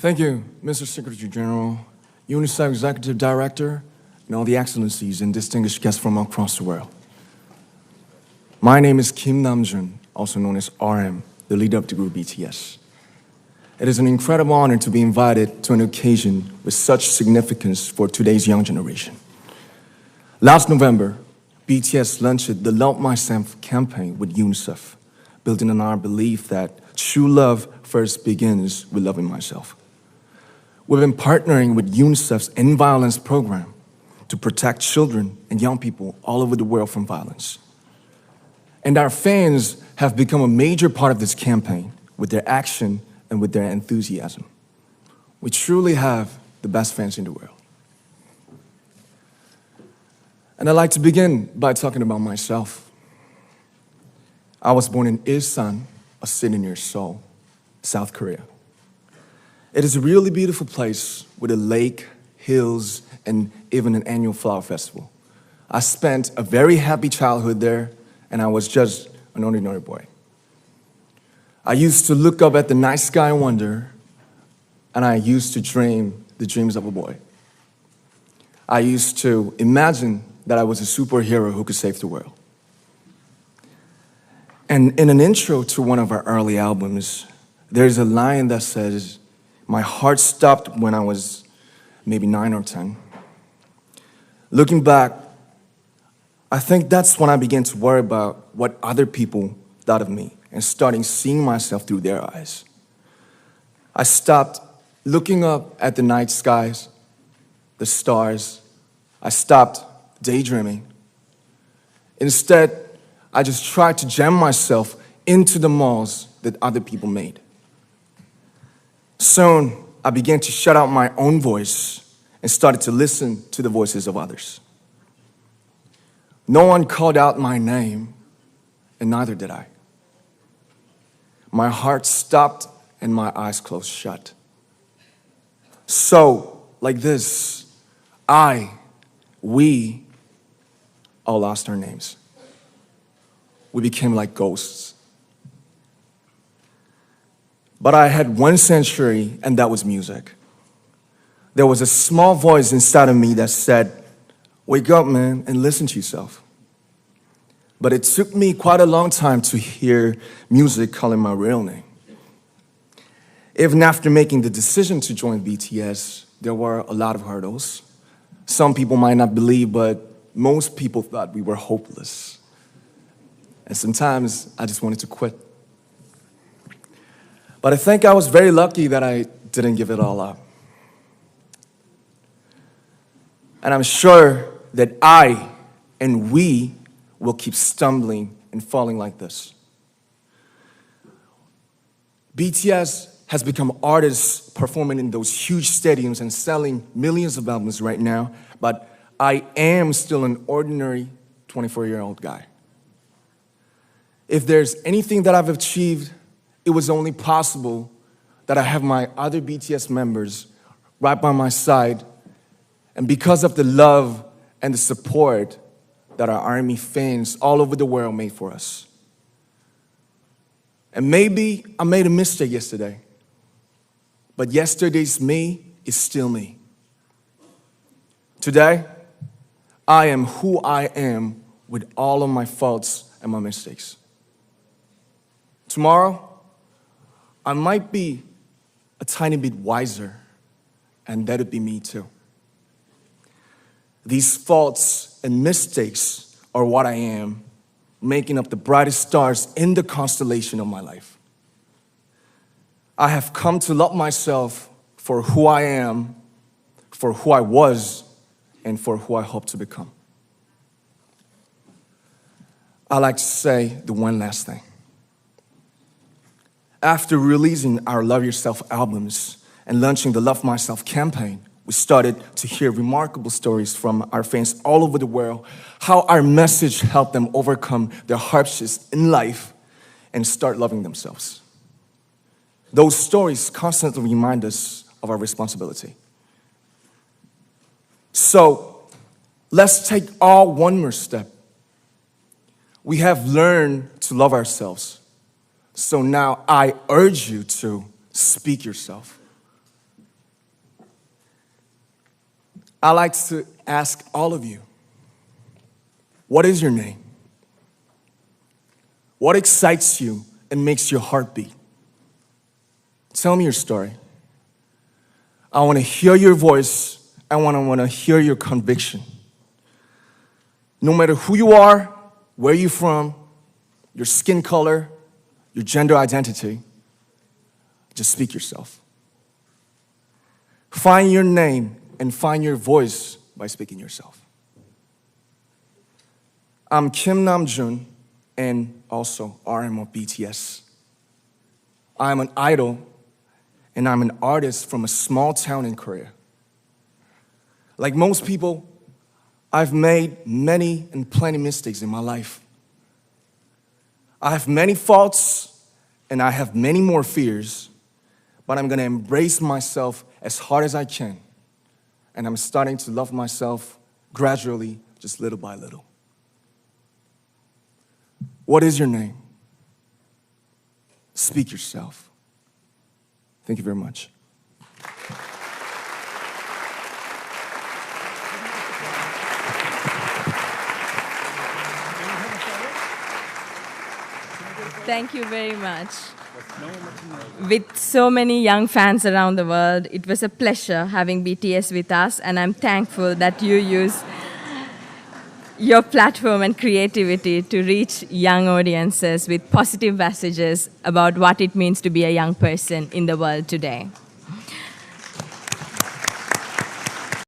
Thank you, Mr. Secretary General, UNICEF Executive Director, and all the excellencies and distinguished guests from across the world. My name is Kim Namjoon, also known as RM, the leader of the group BTS. It is an incredible honor to be invited to an occasion with such significance for today's young generation. Last November, BTS launched the Love Myself campaign with UNICEF, building on our belief that true love first begins with loving myself. We've been partnering with UNICEF's End Violence program to protect children and young people all over the world from violence. And our fans have become a major part of this campaign with their action and with their enthusiasm. We truly have the best fans in the world. And I'd like to begin by talking about myself. I was born in Ilsan, a city near Seoul, South Korea. It is a really beautiful place with a lake, hills, and even an annual flower festival. I spent a very happy childhood there, and I was just an ordinary boy. I used to look up at the night sky and wonder, and I used to dream the dreams of a boy. I used to imagine that I was a superhero who could save the world. And in an intro to one of our early albums, there's a line that says, "My heart stopped when I was maybe 9 or 10. Looking back, I think that's when I began to worry about what other people thought of me and starting seeing myself through their eyes. I stopped looking up at the night skies, the stars. I stopped daydreaming. Instead, I just tried to jam myself into the malls that other people made. Soon, I began to shut out my own voice and started to listen to the voices of others. No one called out my name, and neither did I. My heart stopped and my eyes closed shut. So, like this, we all lost our names. We became like ghosts. But I had one sanctuary, and that was music. There was a small voice inside of me that said, "Wake up, man, and listen to yourself." But it took me quite a long time to hear music calling my real name. Even after making the decision to join BTS, there were a lot of hurdles. Some people might not believe, but most people thought we were hopeless. And sometimes I just wanted to quit. But I think I was very lucky that I didn't give it all up. And I'm sure that I and we will keep stumbling and falling like this. BTS has become artists performing in those huge stadiums and selling millions of albums right now, but I am still an ordinary 24-year-old guy. If there's anything that I've achieved, it was only possible that I have my other BTS members right by my side, and because of the love and the support that our ARMY fans all over the world made for us. And maybe I made a mistake yesterday, but yesterday's me is still me. Today, I am who I am with all of my faults and my mistakes. Tomorrow, I might be a tiny bit wiser, and that'd be me too. These faults and mistakes are what I am, making up the brightest stars in the constellation of my life. I have come to love myself for who I am, for who I was, and for who I hope to become. I like to say the one last thing. After releasing our Love Yourself albums and launching the Love Myself campaign, we started to hear remarkable stories from our fans all over the world, how our message helped them overcome their hardships in life and start loving themselves. Those stories constantly remind us of our responsibility. So, let's take all one more step. We have learned to love ourselves. So now I urge you to speak yourself. I like to ask all of you, what is your name? What excites you and makes your heart beat? Tell me your story. I want to hear your voice. I want to hear your conviction. No matter who you are, where you're from, your skin color, your gender identity, just speak yourself. Find your name and find your voice by speaking yourself. I'm Kim Namjoon and also RM of BTS. I'm an idol and I'm an artist from a small town in Korea. Like most people, I've made many and plenty mistakes in my life. I have many faults and I have many more fears, but I'm gonna embrace myself as hard as I can. And I'm starting to love myself gradually, just little by little. What is your name? Speak yourself. Thank you very much. Thank you very much. With so many young fans around the world, it was a pleasure having BTS with us, and I'm thankful that you use your platform and creativity to reach young audiences with positive messages about what it means to be a young person in the world today.